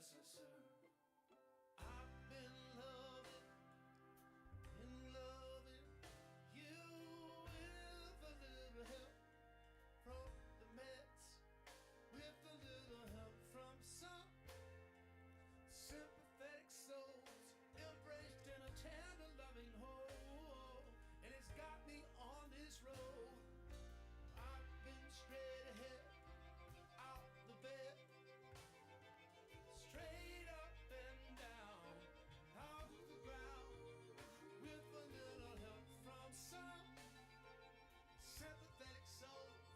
listen, sir. I've been loving you with a little help from the Mets, with a little help from some sympathetic souls embraced in a tender loving hole. And it's got me on this road. I've been straight ahead, out the bed, straight up and down, off the ground, with a little help from some sympathetic souls,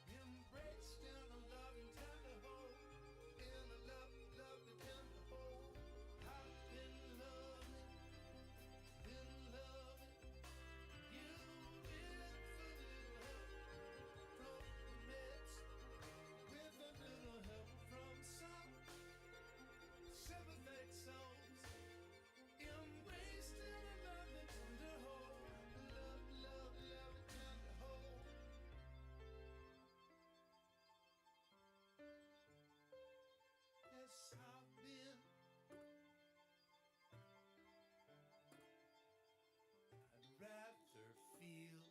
embraced in a loving tender hole, in a loving tender hole. I've been loving you with a little help from the Mets, with a little help from some sympathetic souls, embraced in a loving tender hole, loving tender hole. Yes, I've been. I'd rather feel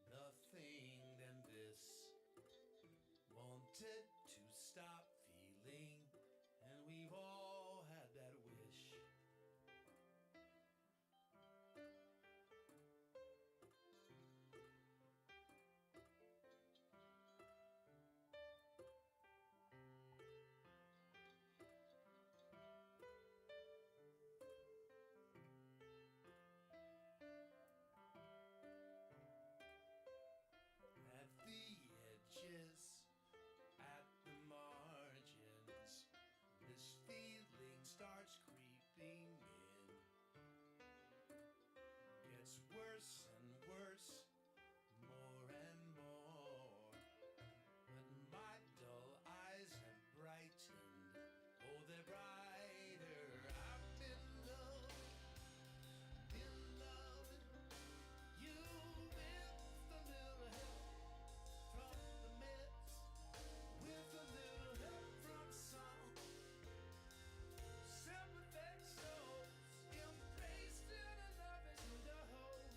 nothing than this. Wanted to stop feeling, and we've all had that wish. At the edges, at the margins, this feeling starts creeping in. Gets worse and worse, more and more. But my dull eyes have brightened, oh, they're brighter. I've been loving you with a little help from the Mets, with a little help from some sympathetic souls, embraced in a loving tender hole,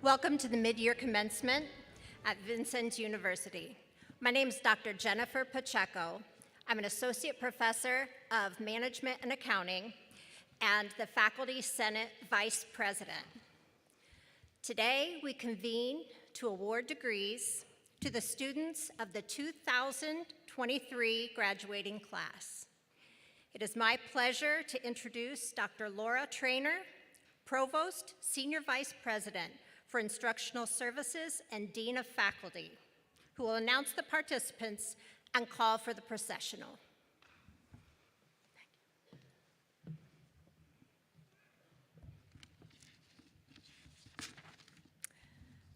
Welcome to the mid-year commencement at Vincennes University. My name is Dr. Jennifer Pacheco. I'm an associate professor of management and accounting and the Faculty Senate Vice President. Today, we convene to award degrees to the students of the 2023 graduating class. It is my pleasure to introduce Dr. Laura Traynor, Provost, Senior Vice President for Instructional Services and Dean of Faculty, who will announce the participants and call for the processional.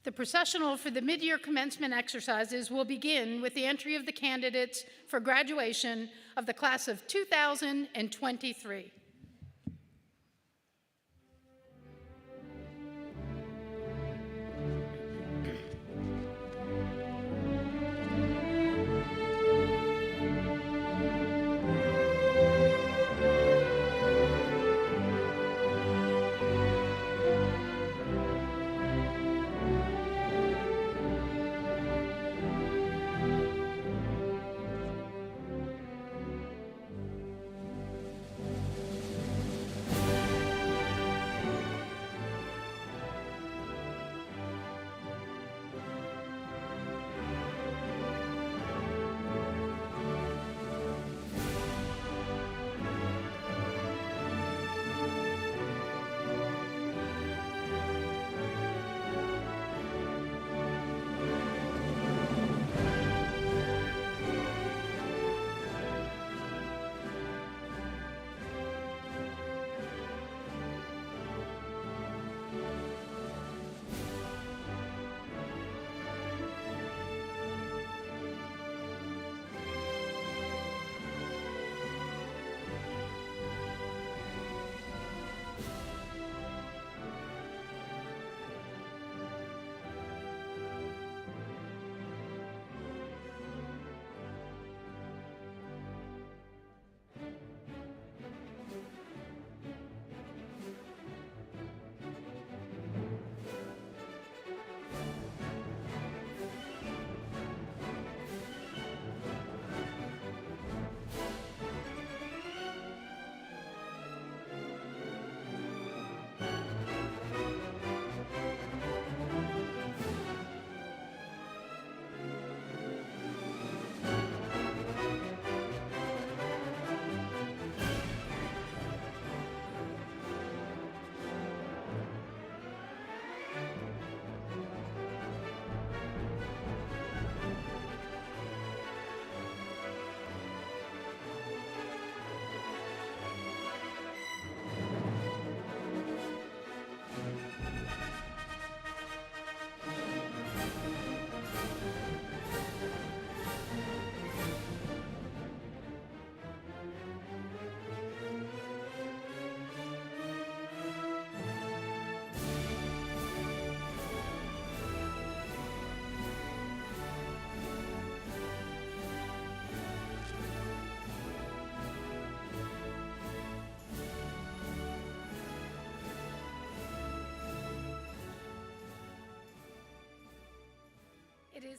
The processional for the mid-year commencement exercises will begin with the entry of the candidates for graduation of the class of 2023.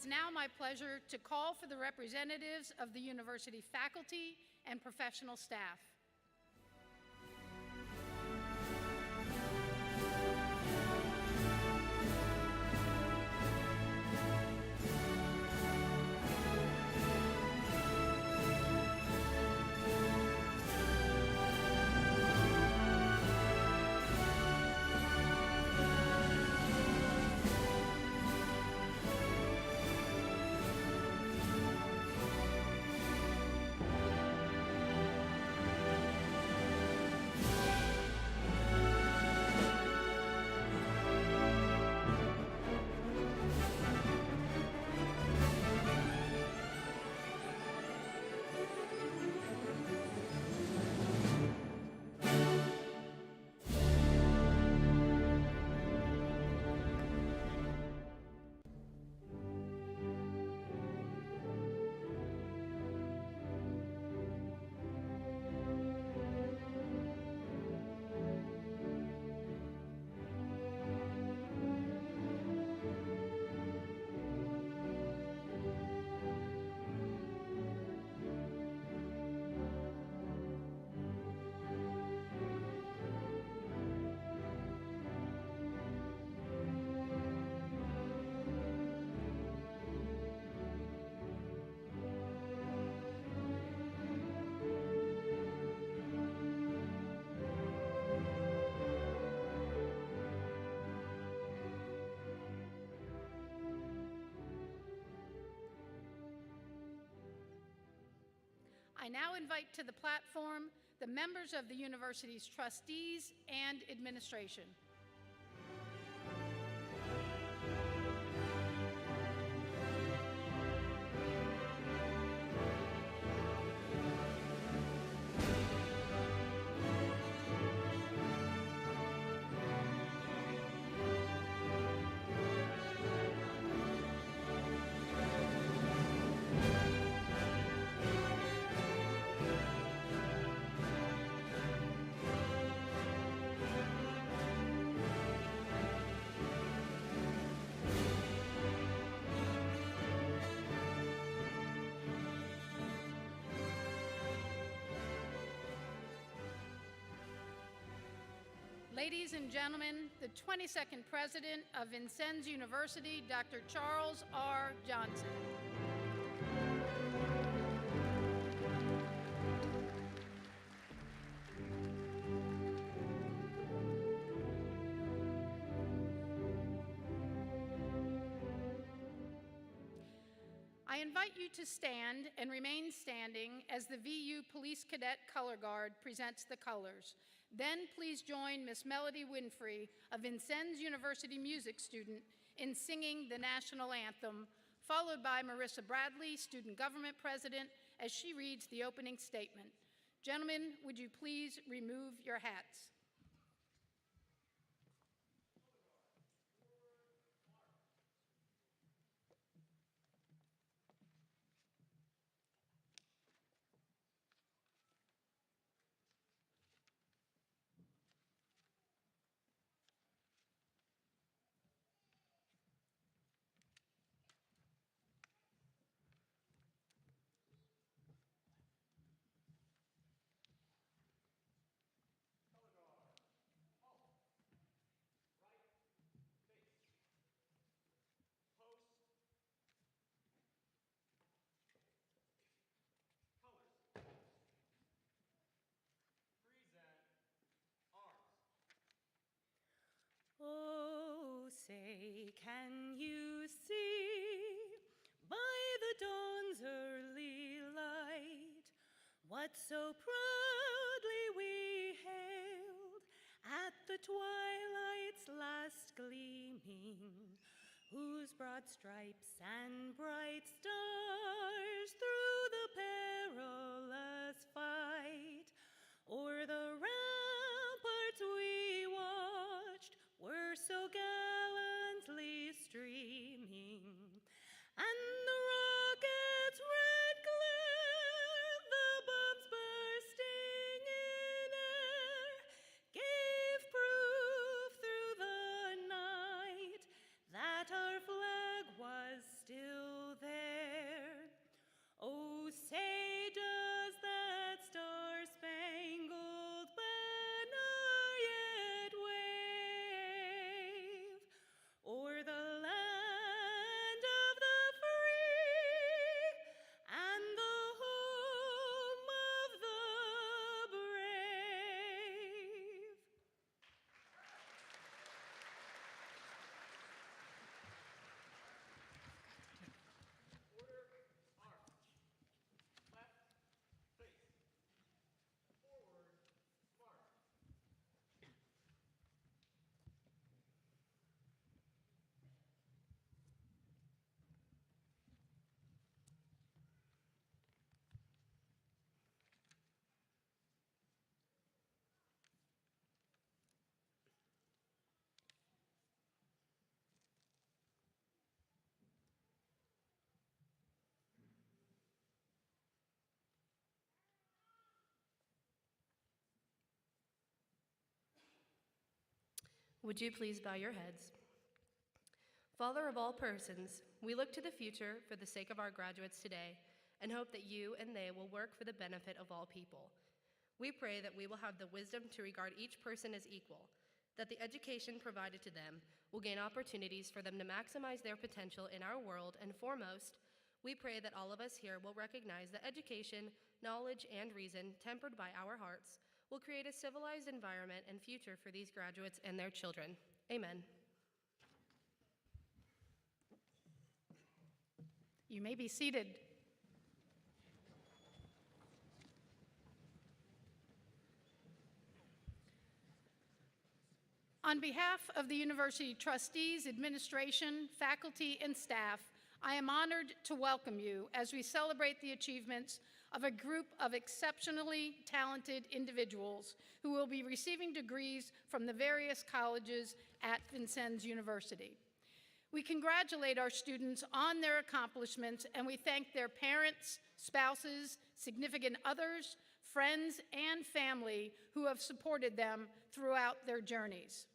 is now my pleasure to call for the representatives of the university faculty and professional staff. I now invite to the platform the members of the university's trustees and administration. Ladies and gentlemen, the 22nd President of Vincennes University, Dr. Charles R. Johnson. I invite you to stand and remain standing as the VU Police Cadet Color Guard presents the colors. Then please join Miss Melody Winfrey, a Vincennes University music student, in singing the national anthem, followed by Marissa Bradley, Student Government President, as she reads the opening statement. Gentlemen, would you please remove your hats? Oh, say, can you see by the dawn's early light what so proudly we hailed at the twilight's last gleaming, whose broad stripes and bright stars through the perilous fight o'er the ramparts we watched were so gallantly streaming, and the rocket's red glare, the bombs bursting in air, gave proof through the night that our flag was still Would you please bow your heads? Father of all persons, we look to the future for the sake of our graduates today and hope that you and they will work for the benefit of all people. We pray that we will have the wisdom to regard each person as equal, that the education provided to them will gain opportunities for them to maximize their potential in our world, and foremost, we pray that all of us here will recognize that education, knowledge, and reason, tempered by our hearts, will create a civilized environment and future for these graduates and their children. Amen. You may be seated. On behalf of the university trustees, administration, faculty, and staff, I am honored to welcome you as we celebrate the achievements of a group of exceptionally talented individuals who will be receiving degrees from the various colleges at Vincennes University. We congratulate our students on their accomplishments, and we thank their parents, spouses, significant others, friends, and family who have supported them throughout their journeys.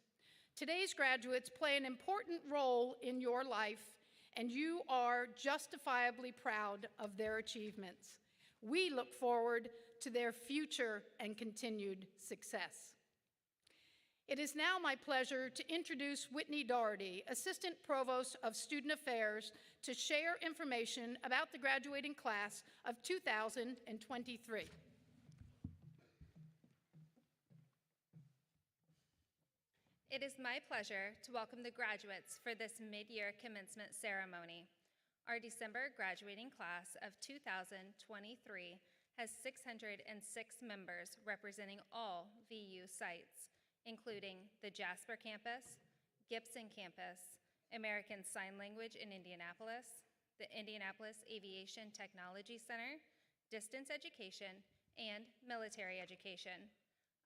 Today's graduates play an important role in your life, and you are justifiably proud of their achievements. We look forward to their future and continued success. It is now my pleasure to introduce Whitney Doherty, Assistant Provost of Student Affairs, to share information about the graduating class of 2023. It is my pleasure to welcome the graduates for this mid-year commencement ceremony. Our December graduating class of 2023 has 606 members representing all VU sites, including the Jasper campus, Gibson campus, American Sign Language in Indianapolis, the Indianapolis Aviation Technology Center, distance education, and military education.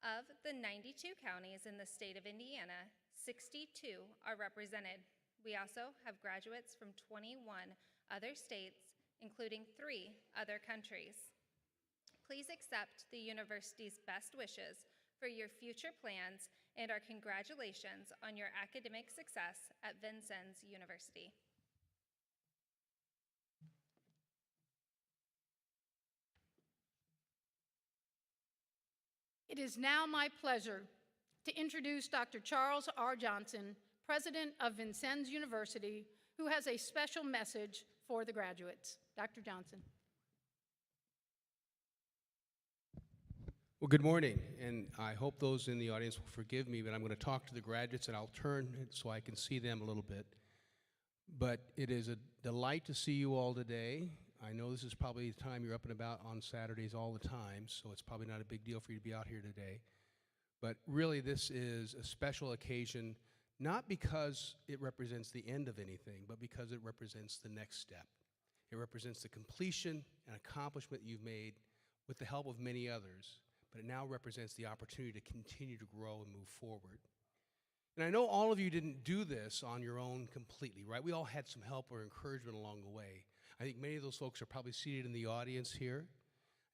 Of the 92 counties in the state of Indiana, 62 are represented. We also have graduates from 21 other states, including 3 other countries. Please accept the university's best wishes for your future plans and our congratulations on your academic success at Vincennes University. It is now my pleasure to introduce Dr. Charles R. Johnson, President of Vincennes University, who has a special message for the graduates. Dr. Johnson. Well, good morning, and I hope those in the audience will forgive me, but I'm going to talk to the graduates, and I'll turn so I can see them a little bit. But it is a delight to see you all today. I know this is probably the time you're up and about on Saturdays all the time, so it's probably not a big deal for you to be out here today. But really, this is a special occasion, not because it represents the end of anything, but because it represents the next step. It represents the completion and accomplishment you've made with the help of many others, but it now represents the opportunity to continue to grow and move forward. And I know all of you didn't do this on your own completely, right? We all had some help or encouragement along the way. I think many of those folks are probably seated in the audience here.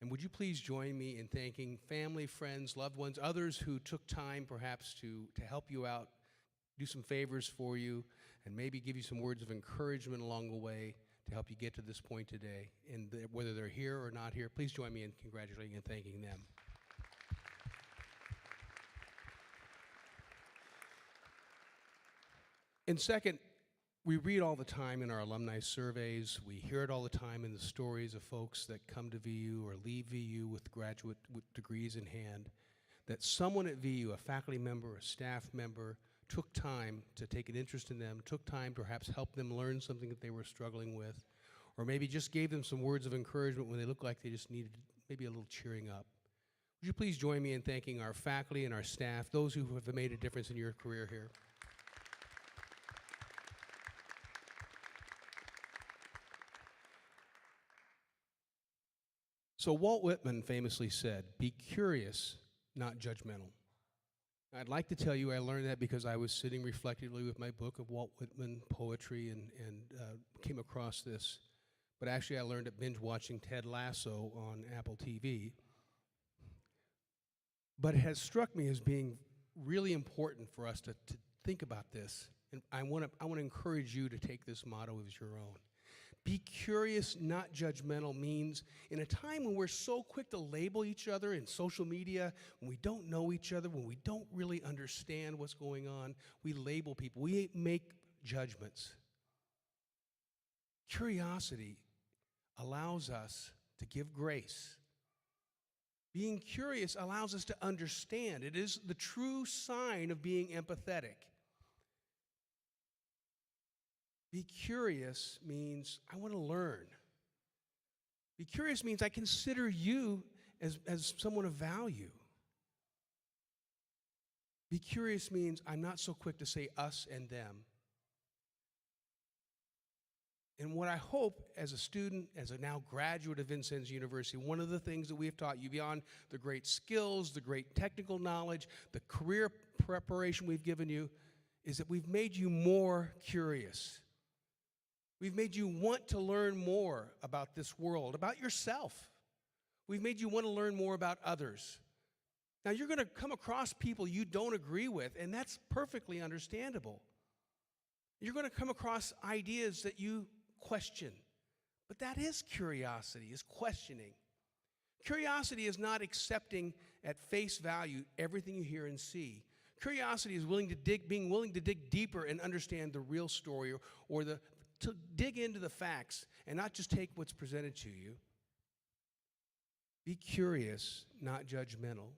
And would you please join me in thanking family, friends, loved ones, others who took time perhaps to help you out, do some favors for you, and maybe give you some words of encouragement along the way to help you get to this point today. And whether they're here or not here, please join me in congratulating and thanking them. And second, we read all the time in our alumni surveys, we hear it all the time in the stories of folks that come to VU or leave VU with graduate degrees in hand, that someone at VU, a faculty member, a staff member, took time to take an interest in them, took time to perhaps help them learn something that they were struggling with, or maybe just gave them some words of encouragement when they looked like they just needed maybe a little cheering up. Would you please join me in thanking our faculty and our staff, those who have made a difference in your career here? So Walt Whitman famously said, "Be curious, not judgmental." I'd like to tell you I learned that because I was sitting reflectively with my book of Walt Whitman poetry and came across this. But actually I learned it binge watching Ted Lasso on Apple TV. But it has struck me as being really important for us to think about this, and I want to encourage you to take this motto as your own. Be curious, not judgmental, means in a time when we're so quick to label each other in social media, when we don't know each other, when we don't really understand what's going on, we label people, we make judgments. Curiosity allows us to give grace. Being curious allows us to understand. It is the true sign of being empathetic. Be curious means I want to learn. Be curious means I consider you as someone of value. Be curious means I'm not so quick to say us and them. And what I hope as a student, as a now graduate of Vincennes University, one of the things that we have taught you beyond the great skills, the great technical knowledge, the career preparation we've given you, is that we've made you more curious. We've made you want to learn more about this world, about yourself. We've made you want to learn more about others. Now, you're going to come across people you don't agree with, and that's perfectly understandable. You're going to come across ideas that you question, but that is curiosity, is questioning. Curiosity is not accepting at face value everything you hear and see. Curiosity is being willing to dig deeper and understand the real story or to dig into the facts and not just take what's presented to you. Be curious, not judgmental.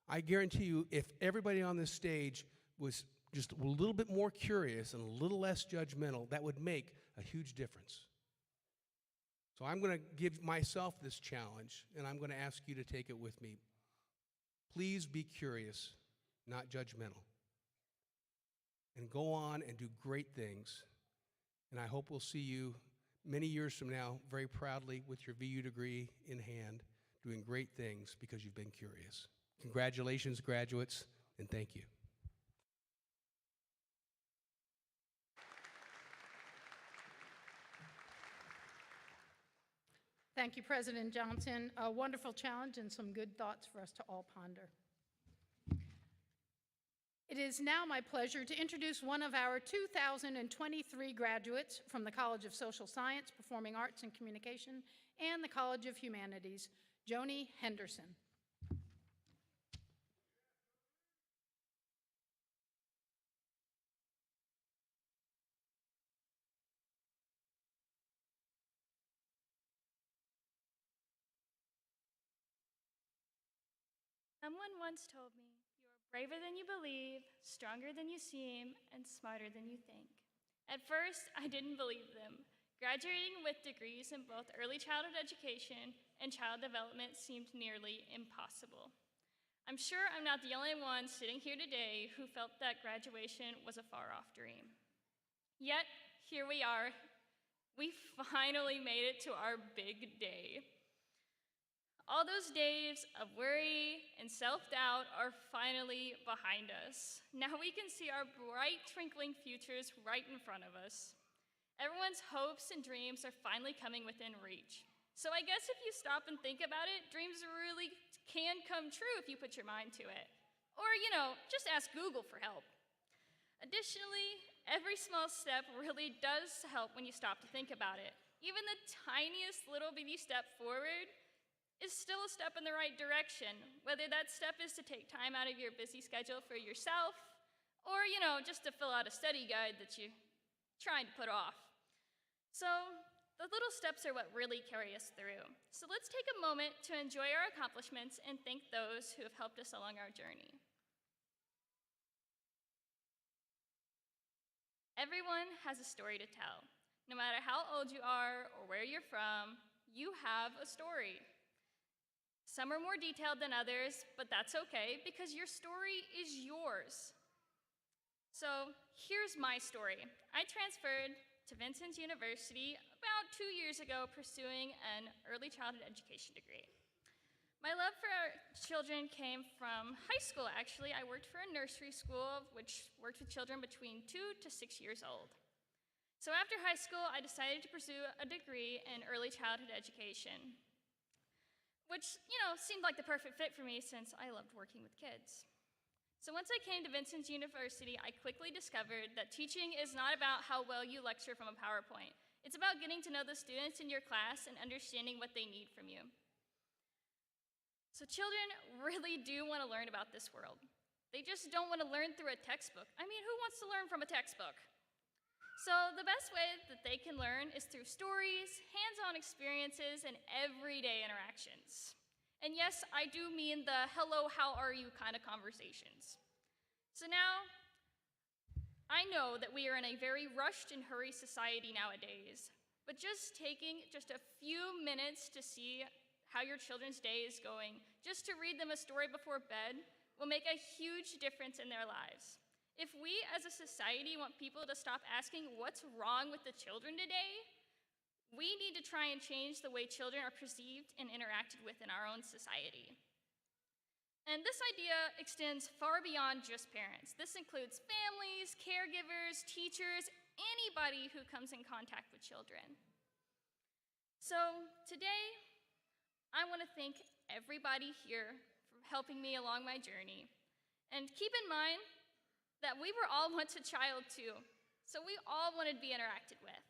I guarantee you, if everybody on this stage was just a little bit more curious and a little less judgmental, that would make a huge difference. So I'm going to give myself this challenge, and I'm going to ask you to take it with me. Please be curious, not judgmental. And go on and do great things. And I hope we'll see you many years from now very proudly with your VU degree in hand, doing great things because you've been curious. Congratulations, graduates, and thank you. Thank you, President Johnson. A wonderful challenge and some good thoughts for us to all ponder. It is now my pleasure to introduce one of our 2023 graduates from the College of Social Science, Performing Arts and Communication, and the College of Humanities, Joni Henderson. Someone once told me, "You are braver than you believe, stronger than you seem, and smarter than you think." At first, I didn't believe them. Graduating with degrees in both early childhood education and child development seemed nearly impossible. I'm sure I'm not the only one sitting here today who felt that graduation was a far-off dream. Yet, here we are. We finally made it to our big day. All those days of worry and self-doubt are finally behind us. Now we can see our bright, twinkling futures right in front of us. Everyone's hopes and dreams are finally coming within reach. So I guess if you stop and think about it, dreams really can come true if you put your mind to it. Or, just ask Google for help. Additionally, every small step really does help when you stop to think about it. Even the tiniest little bitty step forward is still a step in the right direction, whether that step is to take time out of your busy schedule for yourself, or, just to fill out a study guide that you're trying to put off. So, the little steps are what really carry us through. So let's take a moment to enjoy our accomplishments and thank those who have helped us along our journey. Everyone has a story to tell. No matter how old you are or where you're from, you have a story. Some are more detailed than others, but that's okay because your story is yours. So here's my story. I transferred to Vincennes University about 2 years ago pursuing an early childhood education degree. My love for our children came from high school, actually. I worked for a nursery school which worked with children between 2 to 6 years old. So after high school, I decided to pursue a degree in early childhood education, which, seemed like the perfect fit for me since I loved working with kids. So once I came to Vincennes University, I quickly discovered that teaching is not about how well you lecture from a PowerPoint. It's about getting to know the students in your class and understanding what they need from you. So children really do want to learn about this world. They just don't want to learn through a textbook. I mean, who wants to learn from a textbook? So the best way that they can learn is through stories, hands-on experiences, and everyday interactions. And yes, I do mean the hello, how are you kind of conversations. So now, I know that we are in a very rushed and hurried society nowadays, but just taking just a few minutes to see how your children's day is going, just to read them a story before bed, will make a huge difference in their lives. If we as a society want people to stop asking what's wrong with the children today, we need to try and change the way children are perceived and interacted with in our own society. And this idea extends far beyond just parents. This includes families, caregivers, teachers, anybody who comes in contact with children. So today, I want to thank everybody here for helping me along my journey. And keep in mind that we were all once a child too, so we all wanted to be interacted with.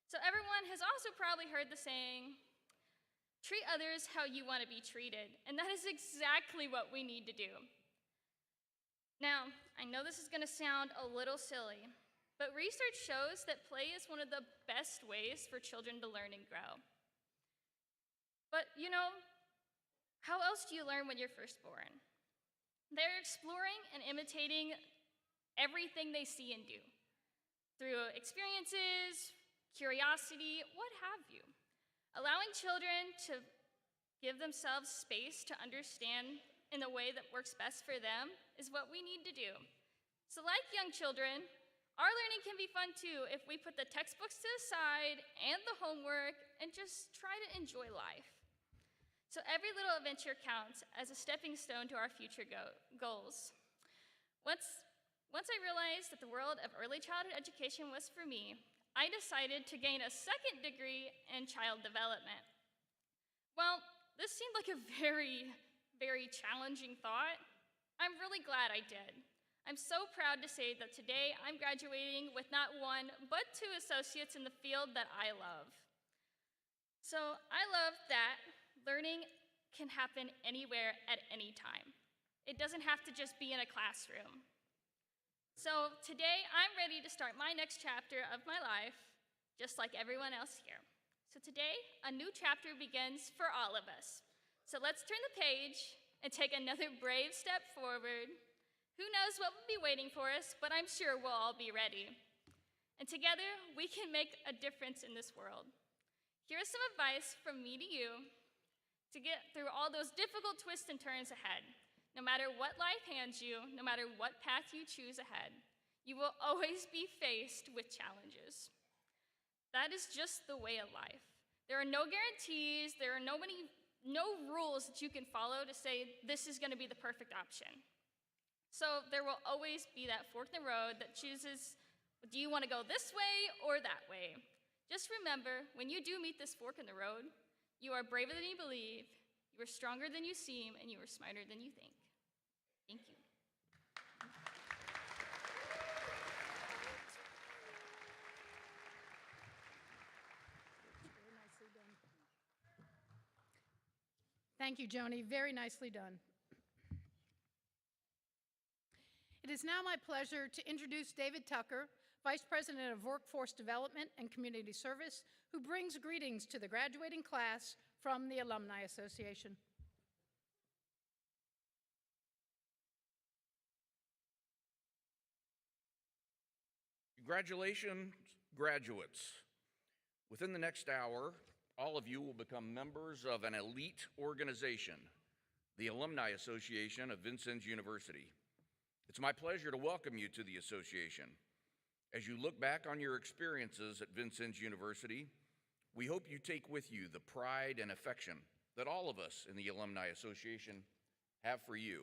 So everyone has also probably heard the saying, treat others how you want to be treated, and that is exactly what we need to do. Now, I know this is going to sound a little silly, but research shows that play is one of the best ways for children to learn and grow. But you know, how else do you learn when you're first born? They're exploring and imitating everything they see and do through experiences, curiosity, what have you. Allowing children to give themselves space to understand in the way that works best for them is what we need to do. So like young children, our learning can be fun too if we put the textbooks to the side and the homework and just try to enjoy life. So every little adventure counts as a stepping stone to our future goals. Once I realized that the world of early childhood education was for me, I decided to gain a second degree in child development. Well, this seemed like a very, very challenging thought. I'm really glad I did. I'm so proud to say that today I'm graduating with not one, but 2 associates in the field that I love. So I love that learning can happen anywhere at any time. It doesn't have to just be in a classroom. So today, I'm ready to start my next chapter of my life, just like everyone else here. So today, a new chapter begins for all of us. So let's turn the page and take another brave step forward. Who knows what will be waiting for us, but I'm sure we'll all be ready. And together, we can make a difference in this world. Here's some advice from me to you to get through all those difficult twists and turns ahead. No matter what life hands you, no matter what path you choose ahead, you will always be faced with challenges. That is just the way of life. There are no guarantees, there are no rules that you can follow to say this is going to be the perfect option. So there will always be that fork in the road that chooses, do you want to go this way or that way? Just remember, when you do meet this fork in the road, you are braver than you believe, you are stronger than you seem, and you are smarter than you think. Thank you. Thank you, Joni. Very nicely done. It is now my pleasure to introduce David Tucker, Vice President of Workforce Development and Community Service, who brings greetings to the graduating class from the Alumni Association. Congratulations, graduates. Within the next hour, all of you will become members of an elite organization, the Alumni Association of Vincennes University. It's my pleasure to welcome you to the association. As you look back on your experiences at Vincennes University, we hope you take with you the pride and affection that all of us in the Alumni Association have for you.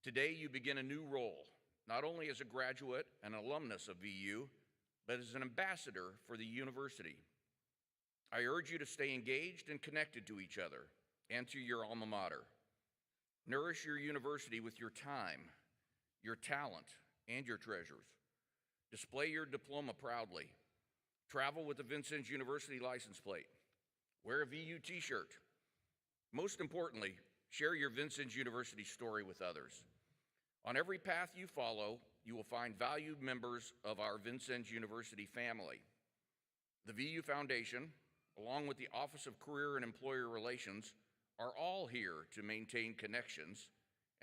Today, you begin a new role, not only as a graduate and alumnus of VU, but as an ambassador for the university. I urge you to stay engaged and connected to each other and to your alma mater. Nourish your university with your time, your talent, and your treasures. Display your diploma proudly. Travel with the Vincennes University license plate. Wear a VU t-shirt. Most importantly, share your Vincennes University story with others. On every path you follow, you will find valued members of our Vincennes University family. The VU Foundation, along with the Office of Career and Employer Relations, are all here to maintain connections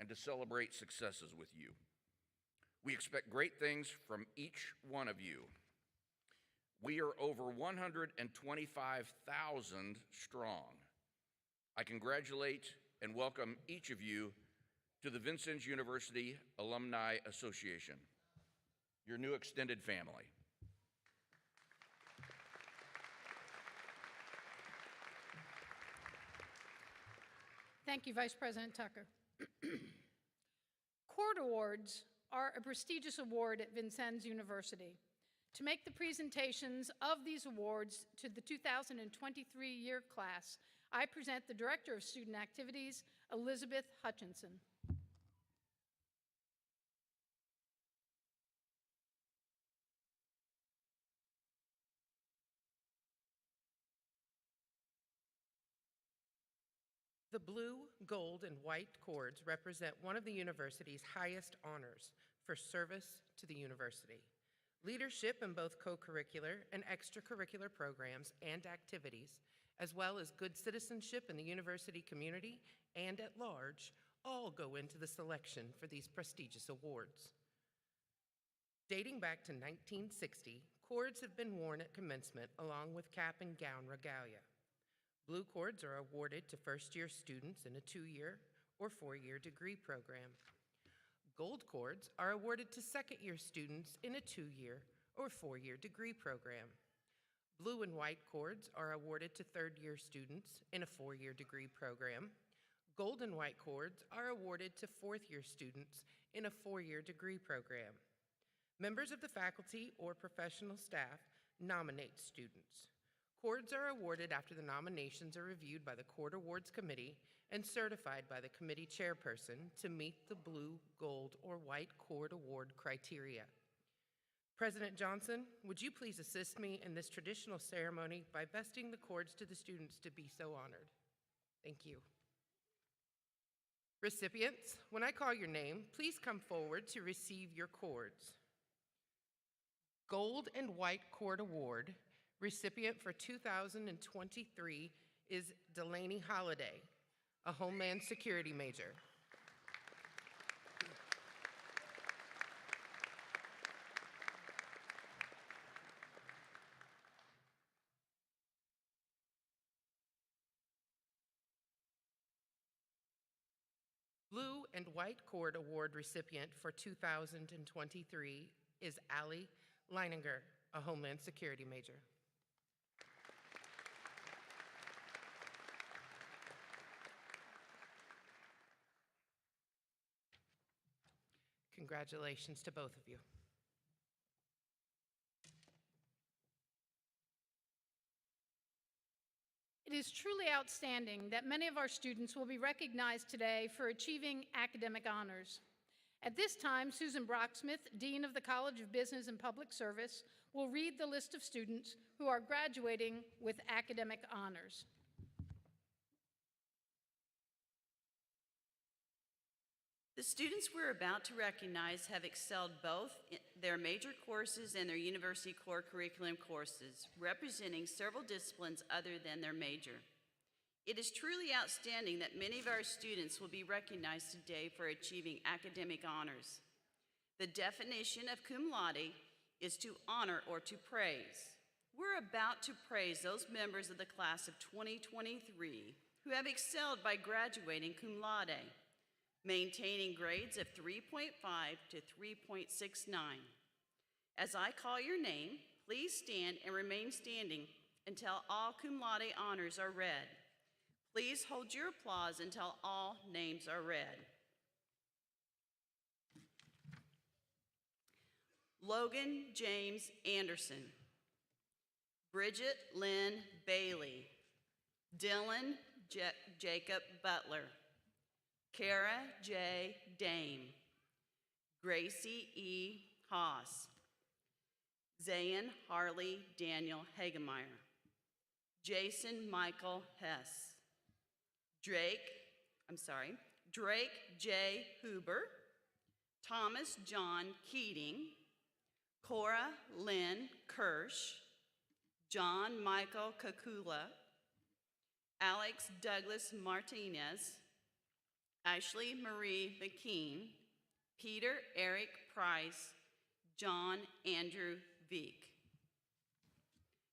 and to celebrate successes with you. We expect great things from each one of you. We are over 125,000 strong. I congratulate and welcome each of you to the Vincennes University Alumni Association, your new extended family. Thank you, Vice President Tucker. Court Awards are a prestigious award at Vincennes University. To make the presentations of these awards to the 2023 year class, I present the Director of Student Activities, Elizabeth Hutchinson. The blue, gold, and white cords represent one of the university's highest honors for service to the university. Leadership in both co-curricular and extracurricular programs and activities, as well as good citizenship in the university community and at large, all go into the selection for these prestigious awards. Dating back to 1960, cords have been worn at commencement along with cap and gown regalia. Blue cords are awarded to first-year students in a 2-year or 4-year degree program. Gold cords are awarded to second-year students in a 2-year or 4-year degree program. Blue and white cords are awarded to third-year students in a 4-year degree program. Gold and white cords are awarded to fourth-year students in a 4-year degree program. Members of the faculty or professional staff nominate students. Cords are awarded after the nominations are reviewed by the Court Awards Committee and certified by the committee chairperson to meet the blue, gold, or white cord award criteria. President Johnson, would you please assist me in this traditional ceremony by vesting the cords to the students to be so honored? Thank you. Recipients, when I call your name, please come forward to receive your cords. Gold and White Cord Award recipient for 2023 is Delaney Holliday, a Homeland Security major. Blue and White Cord Award recipient for 2023 is Allie Leininger, a Homeland Security major. Congratulations to both of you. It is truly outstanding that many of our students will be recognized today for achieving academic honors. At this time, Susan Brocksmith, Dean of the College of Business and Public Service, will read the list of students who are graduating with academic honors. The students we're about to recognize have excelled both in their major courses and their university core curriculum courses, representing several disciplines other than their major. It is truly outstanding that many of our students will be recognized today for achieving academic honors. The definition of cum laude is to honor or to praise. We're about to praise those members of the class of 2023 who have excelled by graduating cum laude, maintaining grades of 3.5 to 3.69. As I call your name, please stand and remain standing until all cum laude honors are read. Please hold your applause until all names are read. Logan James Anderson, Bridget Lynn Bailey, Dylan Jacob Butler, Kara J. Dame, Gracie E. Haas, Zayn Harley Daniel Hagemeyer, Jason Michael Hess, Drake J. Huber, Thomas John Keating, Cora Lynn Kirsch, John Michael Kakula, Alex Douglas Martinez, Ashley Marie McKean, Peter Eric Price, John Andrew Veek.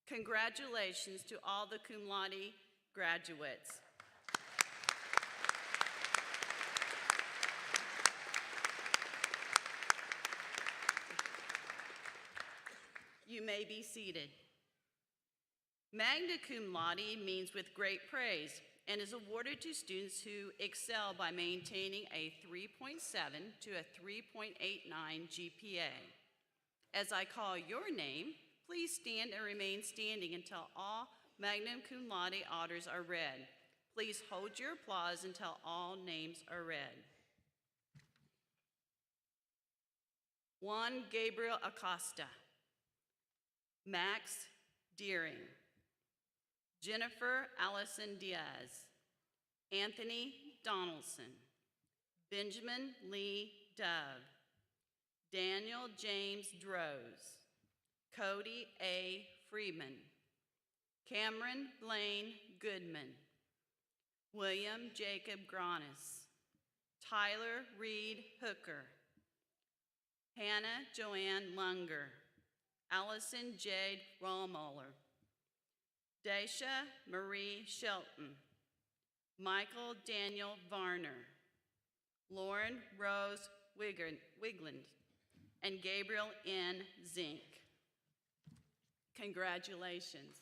Congratulations to all the cum laude graduates. You may be seated. Magna cum laude means with great praise and is awarded to students who excel by maintaining a 3.7 to a 3.89 GPA. As I call your name, please stand and remain standing until all magna cum laude honors are read. Please hold your applause until all names are read. Juan Gabriel Acosta, Max Deering, Jennifer Allison Diaz, Anthony Donaldson, Benjamin Lee Dove, Daniel James Droz, Cody A. Freeman, Cameron Blaine Goodman, William Jacob Granis, Tyler Reed Hooker, Hannah Joanne Lunger, Allison Jade Rollmuller, Daisha Marie Shelton, Michael Daniel Varner, Lauren Rose Wigland, and Gabriel N. Zink. Congratulations.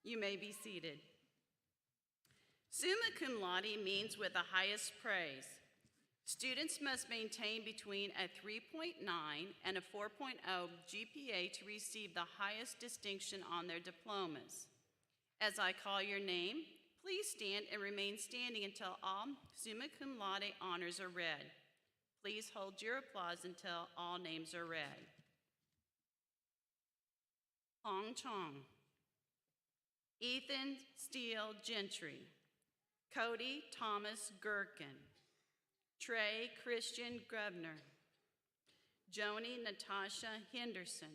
You may be seated. Summa cum laude means with the highest praise. Students must maintain between a 3.9 and a 4.0 GPA to receive the highest distinction on their diplomas. As I call your name, please stand and remain standing until all summa cum laude honors are read. Please hold your applause until all names are read. Hong Chong, Ethan Steele Gentry, Cody Thomas Gherkin, Trey Christian Grubner, Joni Natasha Henderson,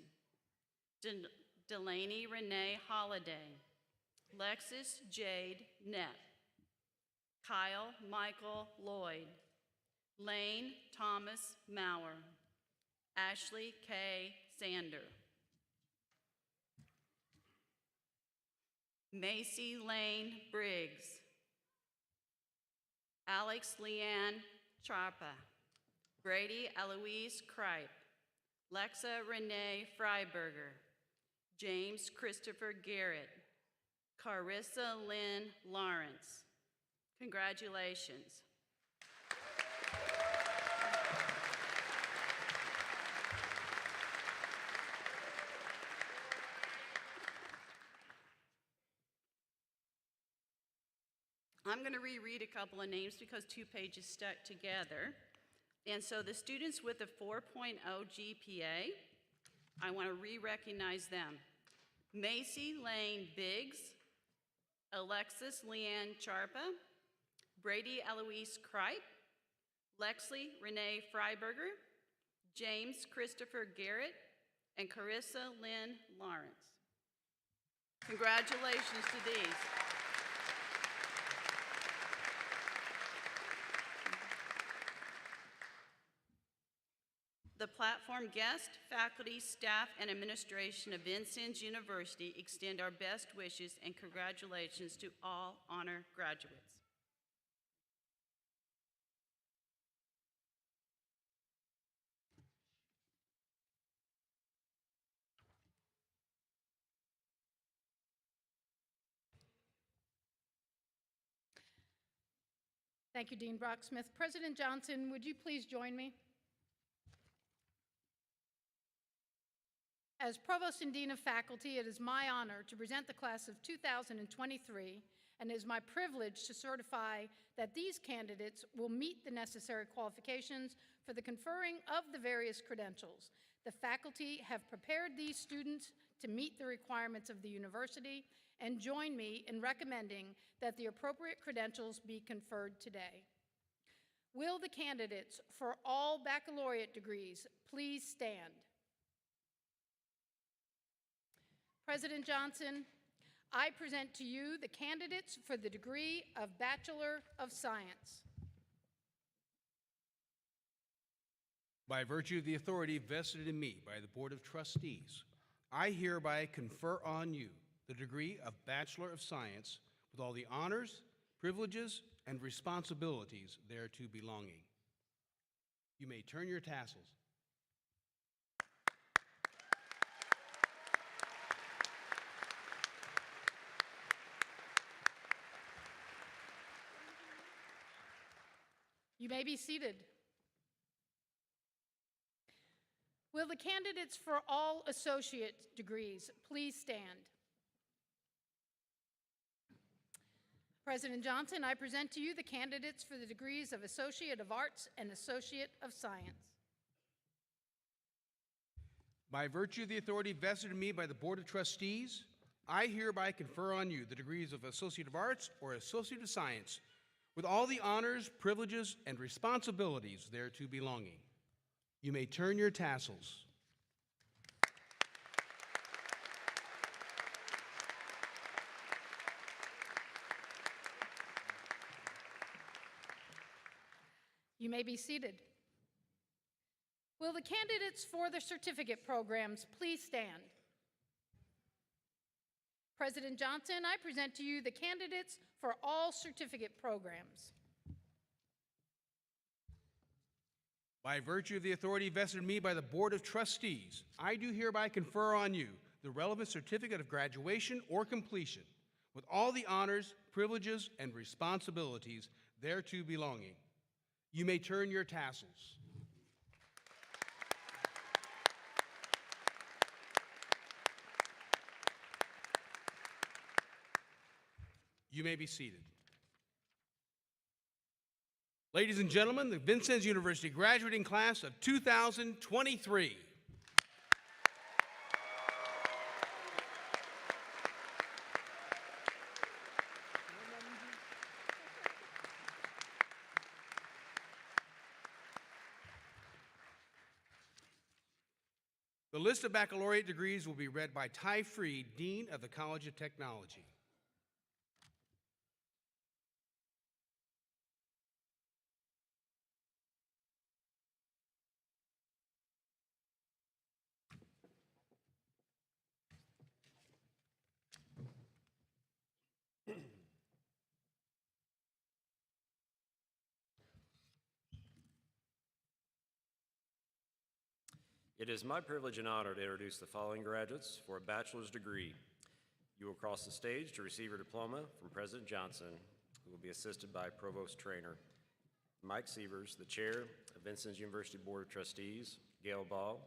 Delaney Renee Holliday, Lexus Jade Knepp, Kyle Michael Lloyd, Lane Thomas Maurer, Ashley K. Sander, Macy Lane Briggs, Alex Leanne Charpa, Brady Eloise Kripe, Lexa Renee Freiberger, James Christopher Garrett, Carissa Lynn Lawrence. Congratulations. I'm going to reread a couple of names because 2 pages stuck together. And so the students with a 4.0 GPA, I want to re-recognize them. Macy Lane Biggs, Alexis Leanne Charpa, Brady Eloise Kripe, Lexley Renee Freiberger, James Christopher Garrett, and Carissa Lynn Lawrence. Congratulations to these. The platform guest, faculty, staff, and administration of Vincennes University extend our best wishes and congratulations to all honor graduates. Thank you, Dean Brocksmith. President Johnson, would you please join me? As Provost and Dean of Faculty, it is my honor to present the class of 2023, and it is my privilege to certify that these candidates will meet the necessary qualifications for the conferring of the various credentials. The faculty have prepared these students to meet the requirements of the university and join me in recommending that the appropriate credentials be conferred today. Will the candidates for all baccalaureate degrees please stand? President Johnson, I present to you the candidates for the degree of Bachelor of Science. By virtue of the authority vested in me by the Board of Trustees, I hereby confer on you the degree of Bachelor of Science with all the honors, privileges, and responsibilities thereto belonging. You may turn your tassels. You may be seated. Will the candidates for all associate degrees please stand? President Johnson, I present to you the candidates for the degrees of Associate of Arts and Associate of Science. By virtue of the authority vested in me by the Board of Trustees, I hereby confer on you the degrees of Associate of Arts or Associate of Science with all the honors, privileges, and responsibilities thereto belonging. You may turn your tassels. You may be seated. Will the candidates for the certificate programs please stand? President Johnson, I present to you the candidates for all certificate programs. By virtue of the authority vested in me by the Board of Trustees, I do hereby confer on you the relevant certificate of graduation or completion with all the honors, privileges, and responsibilities thereto belonging. You may turn your tassels. You may be seated. Ladies and gentlemen, the Vincennes University graduating class of 2023. The list of baccalaureate degrees will be read by Ty Freed, Dean of the College of Technology. It is my privilege and honor to introduce the following graduates for a bachelor's degree. You will cross the stage to receive your diploma from President Johnson, who will be assisted by Provost Trainer Mike Sievers, the Chair of Vincennes University Board of Trustees, Gail Ball,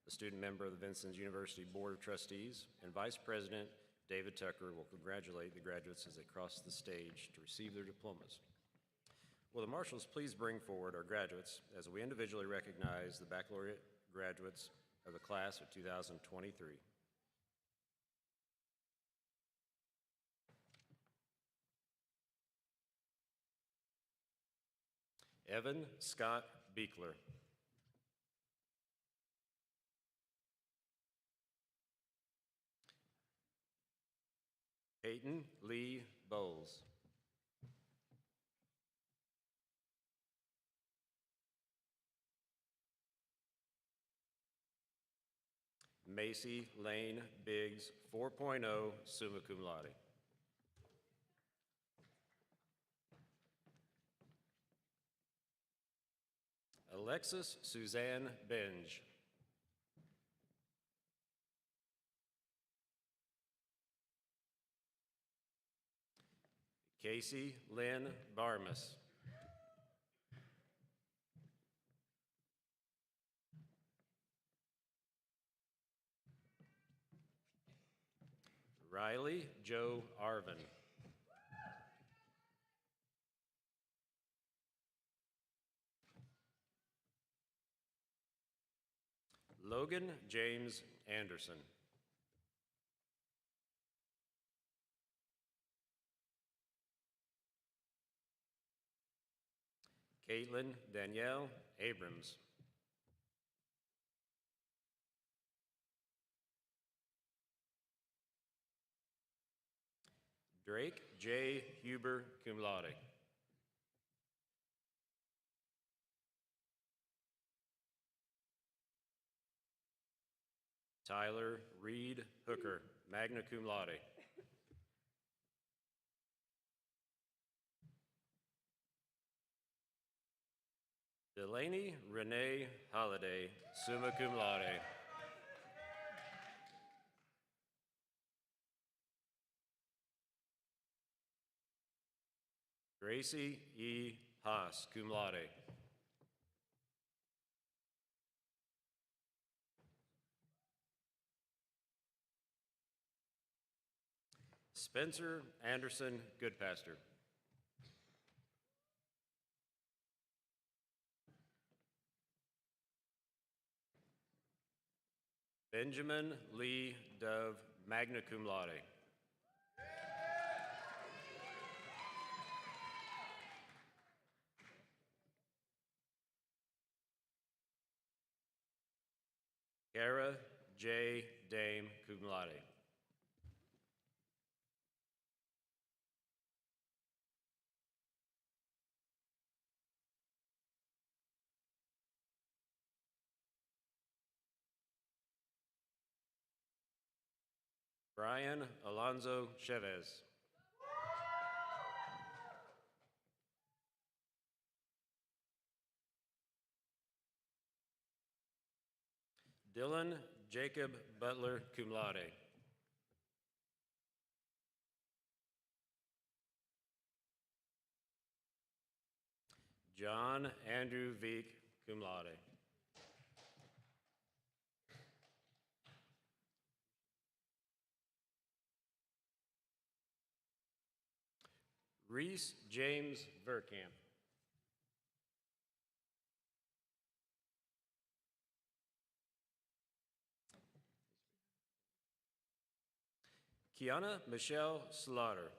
the student member of the Vincennes University Board of Trustees, and Vice President David Tucker will congratulate the graduates as they cross the stage to receive their diplomas. Will the marshals please bring forward our graduates as we individually recognize the baccalaureate graduates of the class of 2023. Evan Scott Beekler. Peyton Lee Bowles. Macy Lane Biggs, 4.0, summa cum laude. Alexis Suzanne Benge. Casey Lynn Barmas. Riley Joe Arvin. Logan James Anderson. Caitlin Danielle Abrams. Drake J. Huber, cum laude. Tyler Reed Hooker, magna cum laude. Delaney Renee Holliday, summa cum laude. Gracie E. Haas, cum laude. Spencer Anderson Goodpaster. Benjamin Lee Dove, magna cum laude. Kara J. Dame, cum laude. Brian Alonzo Chavez. Dylan Jacob Butler, cum laude. John Andrew Veek, cum laude. Reese James Verkamp. Kiana Michelle Slaughter.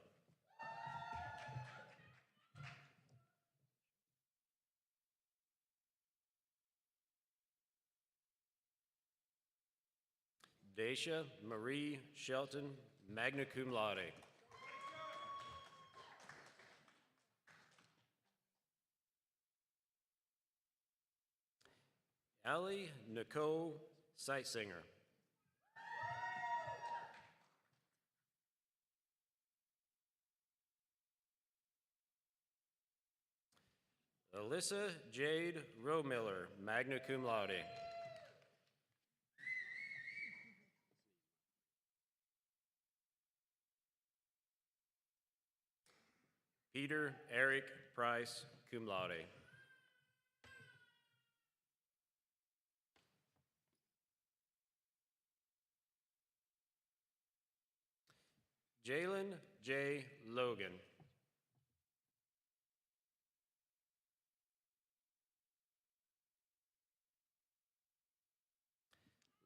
Daisha Marie Shelton, magna cum laude. Allie Nicole Sightsinger. Alyssa Jade Romiller, magna cum laude. Peter Eric Price, cum laude. Jalen J. Logan.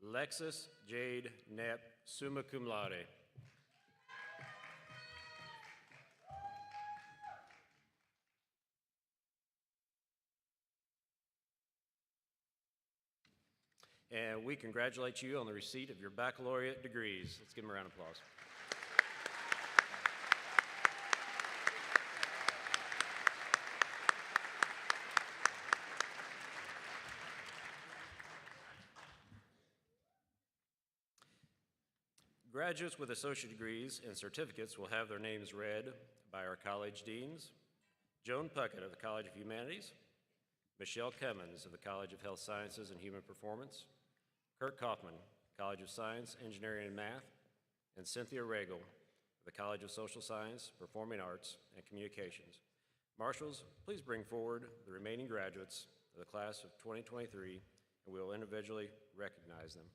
Lexus Jade Knapp, summa cum laude. And we congratulate you on the receipt of your baccalaureate degrees. Let's give them a round of applause. Graduates with associate degrees and certificates will have their names read by our college deans: Joan Puckett of the College of Humanities, Michelle Cummins of the College of Health Sciences and Human Performance, Kurt Kaufman, College of Science, Engineering, and Math, and Cynthia Regal of the College of Social Science, Performing Arts, and Communications. Marshals, please bring forward the remaining graduates of the class of 2023, and we will individually recognize them.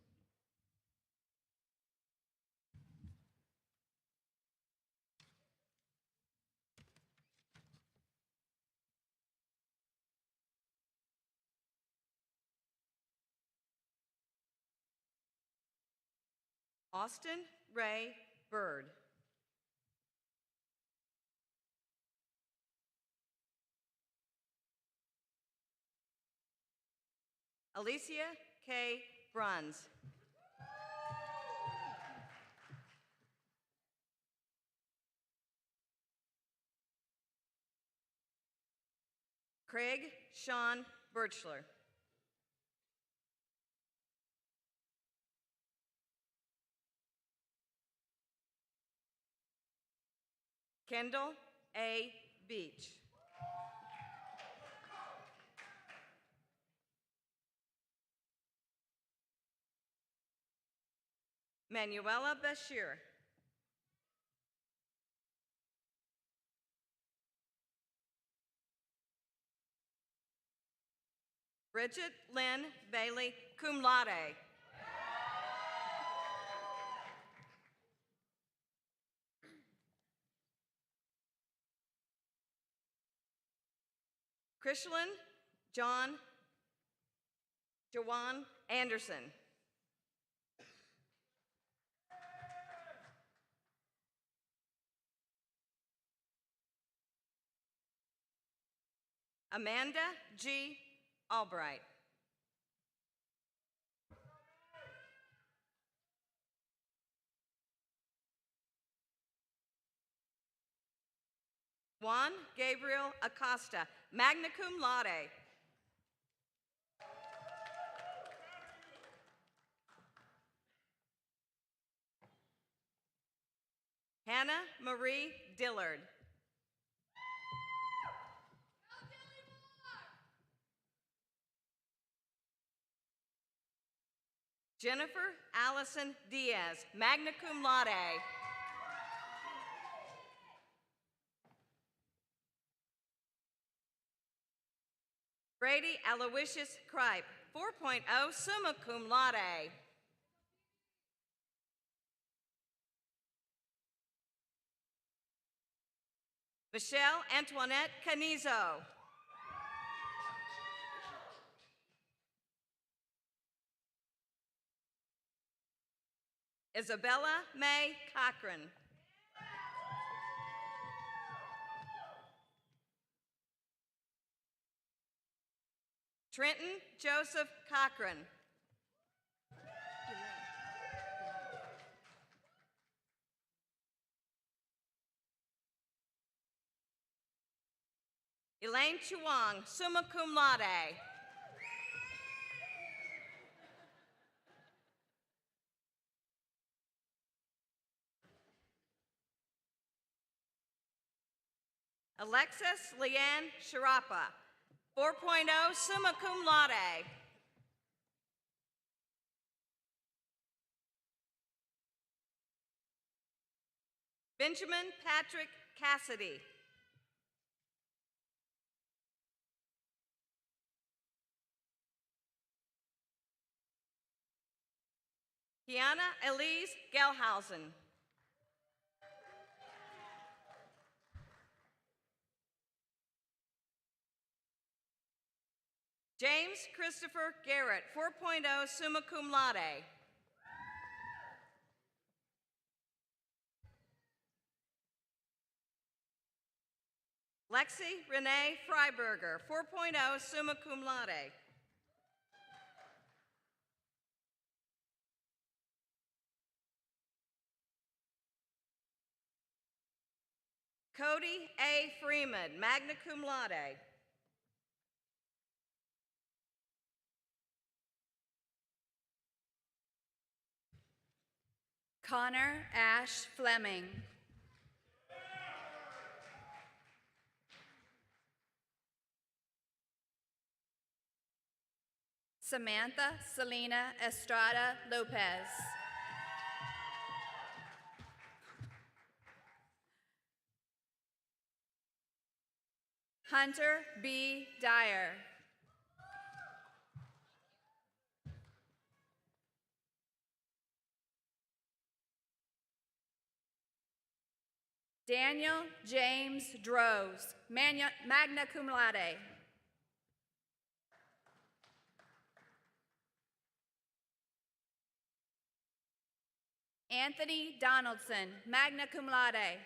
Austin Ray Bird. Alicia K. Bruns. Craig Sean Birchler. Kendall A. Beach. Manuela Bashir. Bridget Lynn Bailey, cum laude. Krishlyn Jawan Anderson. Amanda G. Albright. Juan Gabriel Acosta, magna cum laude. Hannah Marie Dillard. Jennifer Allison Diaz, magna cum laude. Brady Aloysius Kripe, 4.0, summa cum laude. Michelle Antoinette Canizo. Isabella May Cochran. Trenton Joseph Cochran. Elaine Chuang, summa cum laude. Alexis Leanne Sharapa, 4.0, summa cum laude. Benjamin Patrick Cassidy. Kiana Elise Gelhausen. James Christopher Garrett, 4.0, summa cum laude. Lexi Renee Freiberger, 4.0, summa cum laude. Cody A. Freeman, magna cum laude. Connor Ash Fleming. Samantha Selena Estrada Lopez. Hunter B. Dyer. Daniel James Droz, magna cum laude. Anthony Donaldson, magna cum laude.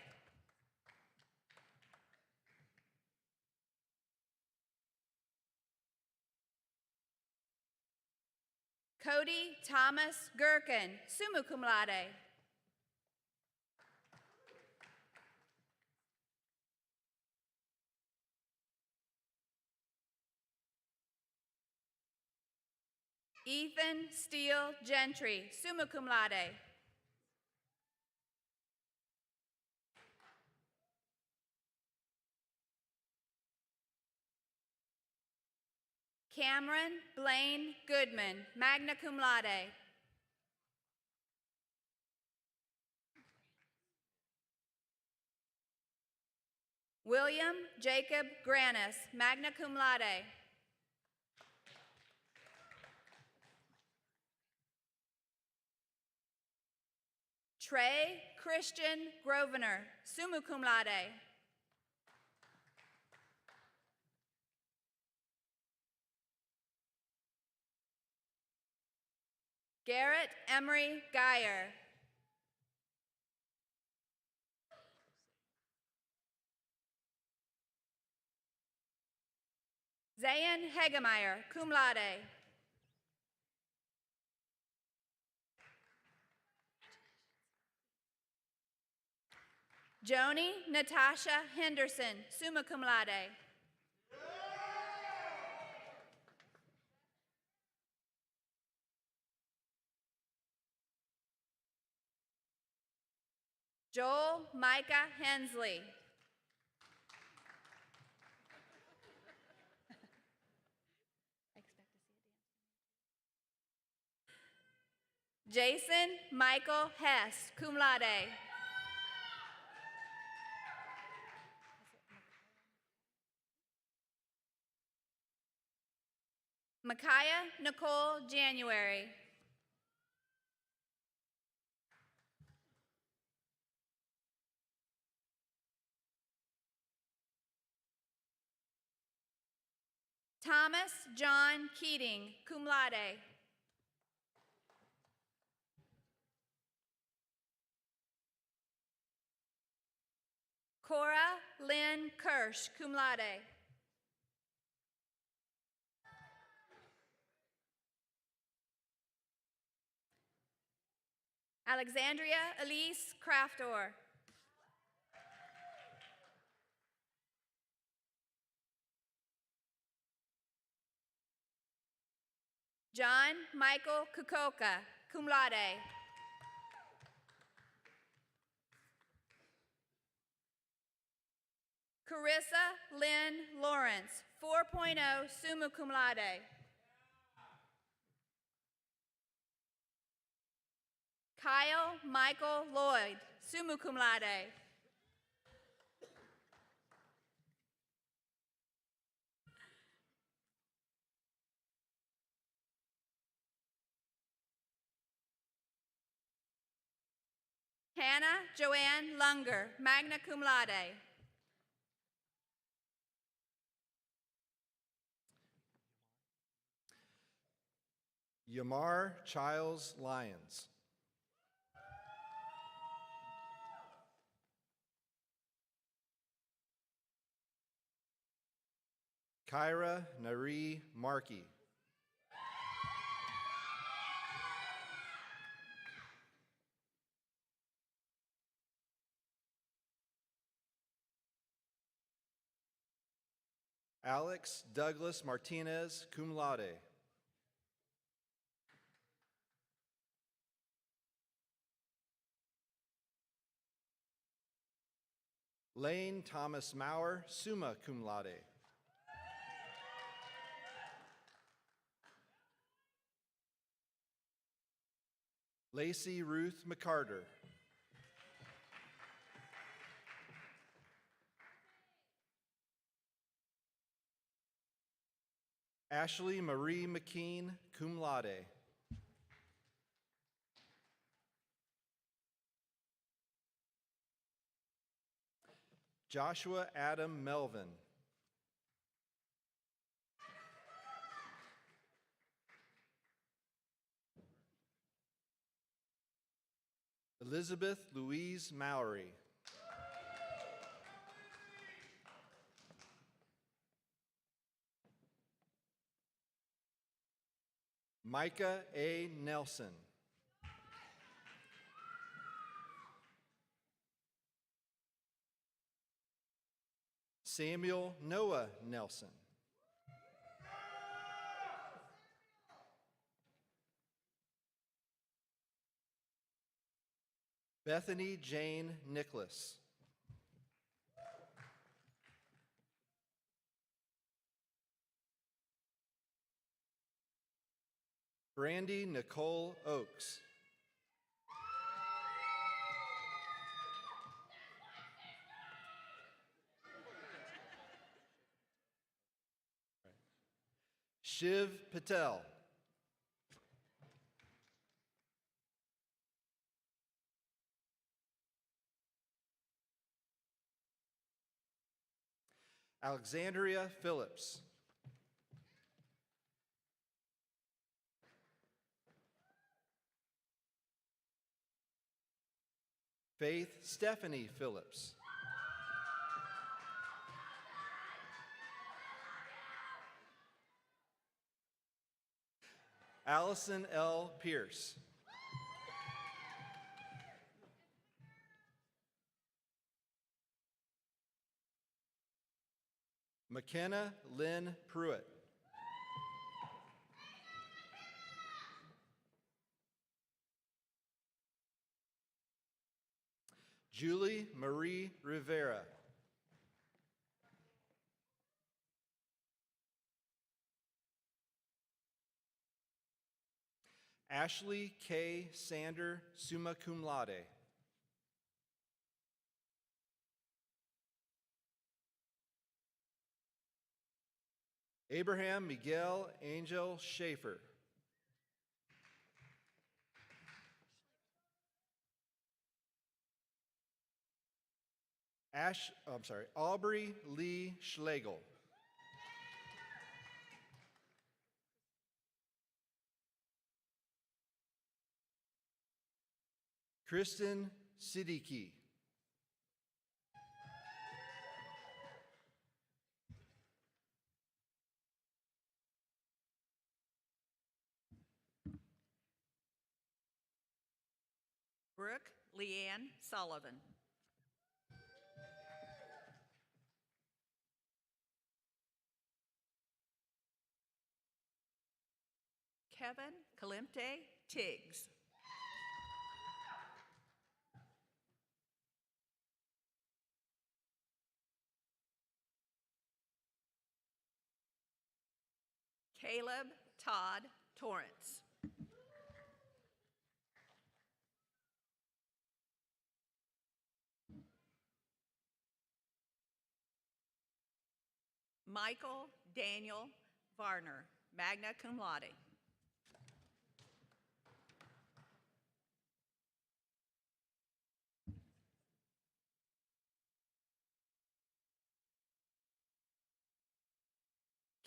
Cody Thomas Gherkin, summa cum laude. Ethan Steele Gentry, summa cum laude. Cameron Blaine Goodman, magna cum laude. William Jacob Granis, magna cum laude. Trey Christian Grosvenor, summa cum laude. Garrett Emery Geyer. Zayn Hegemeyer, cum laude. Joni Natasha Henderson, summa cum laude. Joel Micah Hensley. Jason Michael Hess, cum laude. Micaiah Nicole January. Thomas John Keating, cum laude. Cora Lynn Kirsch, cum laude. Alexandria Elise Craftor. John Michael Kukoka, cum laude. Carissa Lynn Lawrence, 4.0, summa cum laude. Kyle Michael Lloyd, summa cum laude. Hannah Joanne Lunger, magna cum laude. Yamar Childs Lyons. Kyra Nari Markey. Alex Douglas Martinez, cum laude. Lane Thomas Maurer, summa cum laude. Lacey Ruth McCarter. Ashley Marie McKean, cum laude. Joshua Adam Melvin. Elizabeth Louise Mowry. Micah A. Nelson. Samuel Noah Nelson. Bethany Jane Nicholas. Brandy Nicole Oakes. Shiv Patel. Alexandria Phillips. Faith Stephanie Phillips. Allison L. Pierce. McKenna Lynn Pruitt. Julie Marie Rivera. Ashley K. Sander, summa cum laude. Abraham Miguel Angel Schaefer. Aubrey Lee Schlegel. Kristen Siddiqui. Brooke Leanne Sullivan. Kevin Kalimte Tiggs. Caleb Todd Torrance. Michael Daniel Varner, magna cum laude.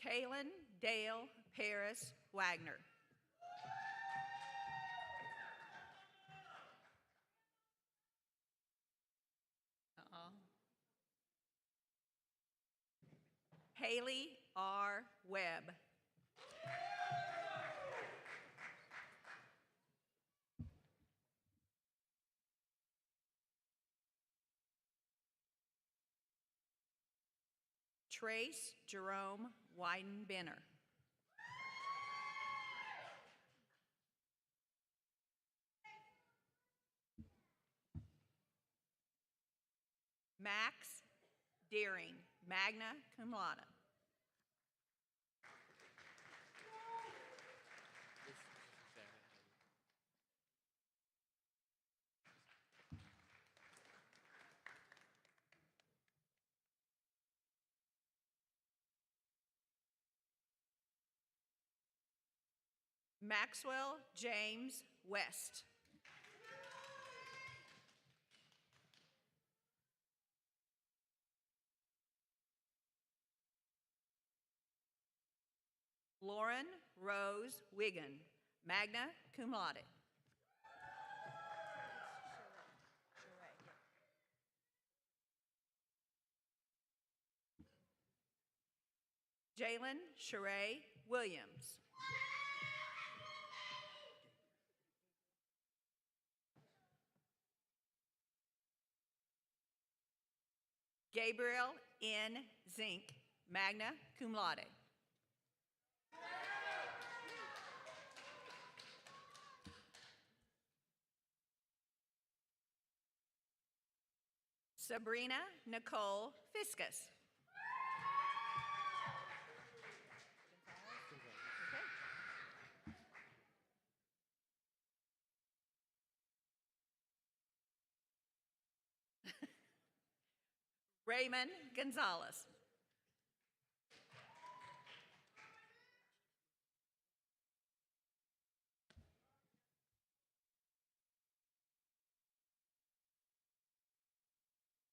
Kaylin Dale Paris Wagner. Haley R. Webb. Trace Jerome Weidenbenner. Max Deering, magna cum laude. Maxwell James West. Lauren Rose Wigan, magna cum laude. Jalen Sheree Williams. Gabriel N. Zink, magna cum laude. Sabrina Nicole Fiscus. Raymond Gonzalez.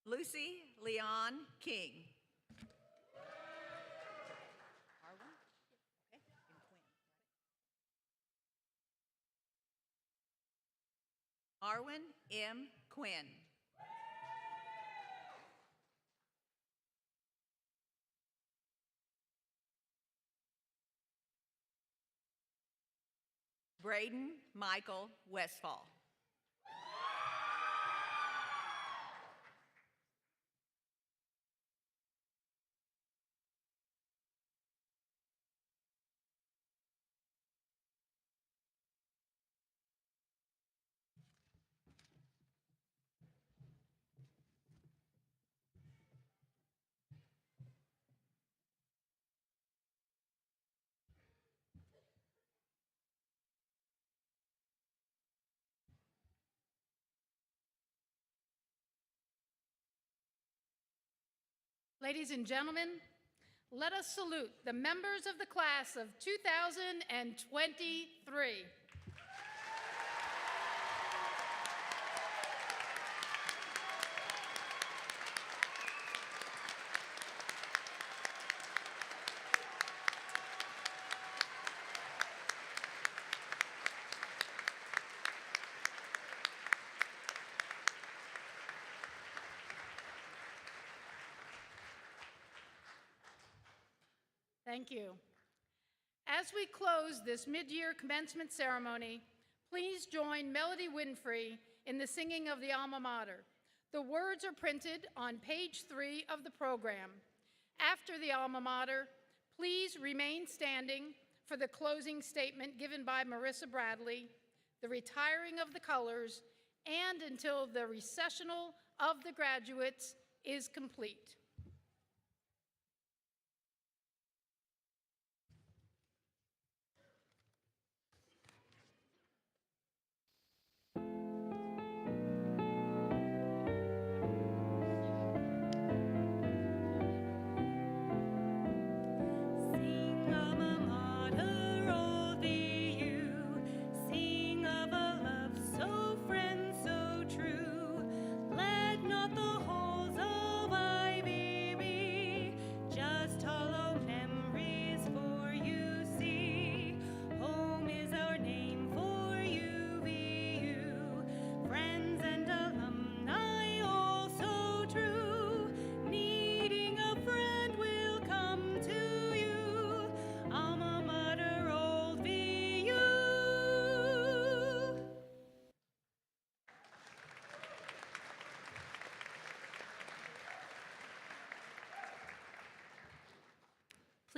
Lucy Leon King. Arwen M. Quinn. Braden Michael Westfall. Ladies and gentlemen, let us salute the members of the class of 2023. Thank you. As we close this mid-year commencement ceremony, please join Melody Winfrey in the singing of the alma mater. The words are printed on page 3 of the program. After the alma mater, please remain standing for the closing statement given by Marissa Bradley, the retiring of the colors, and until the recessional of the graduates is complete.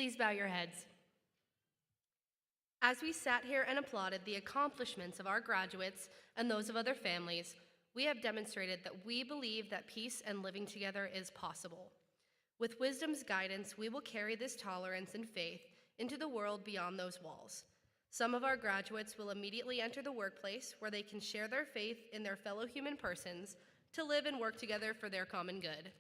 Please bow your heads. As we sat here and applauded the accomplishments of our graduates and those of other families, we have demonstrated that we believe that peace and living together is possible. With wisdom's guidance, we will carry this tolerance and faith into the world beyond those walls. Some of our graduates will immediately enter the workplace where they can share their faith in their fellow human persons to live and work together for their common good.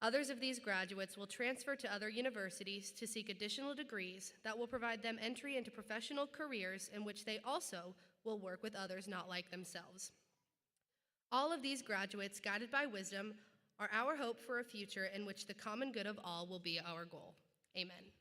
Others of these graduates will transfer to other universities to seek additional degrees that will provide them entry into professional careers in which they also will work with others not like themselves. All of these graduates, guided by wisdom, are our hope for a future in which the common good of all will be our goal. Amen.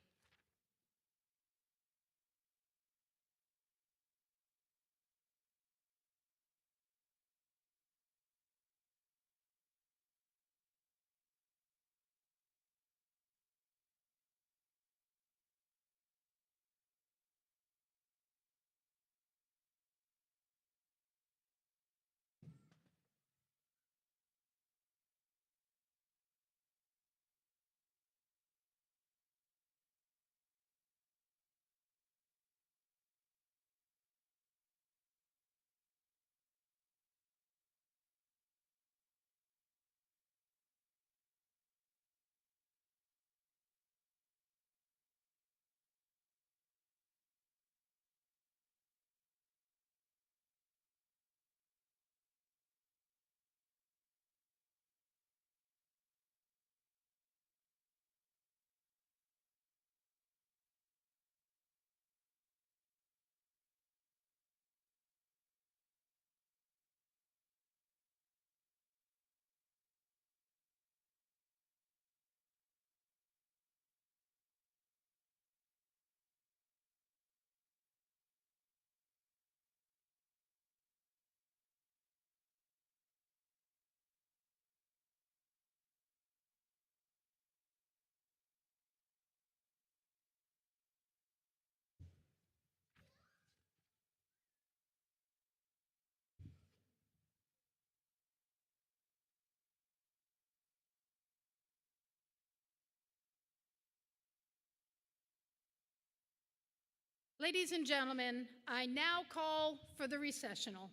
Ladies and gentlemen, I now call for the recessional.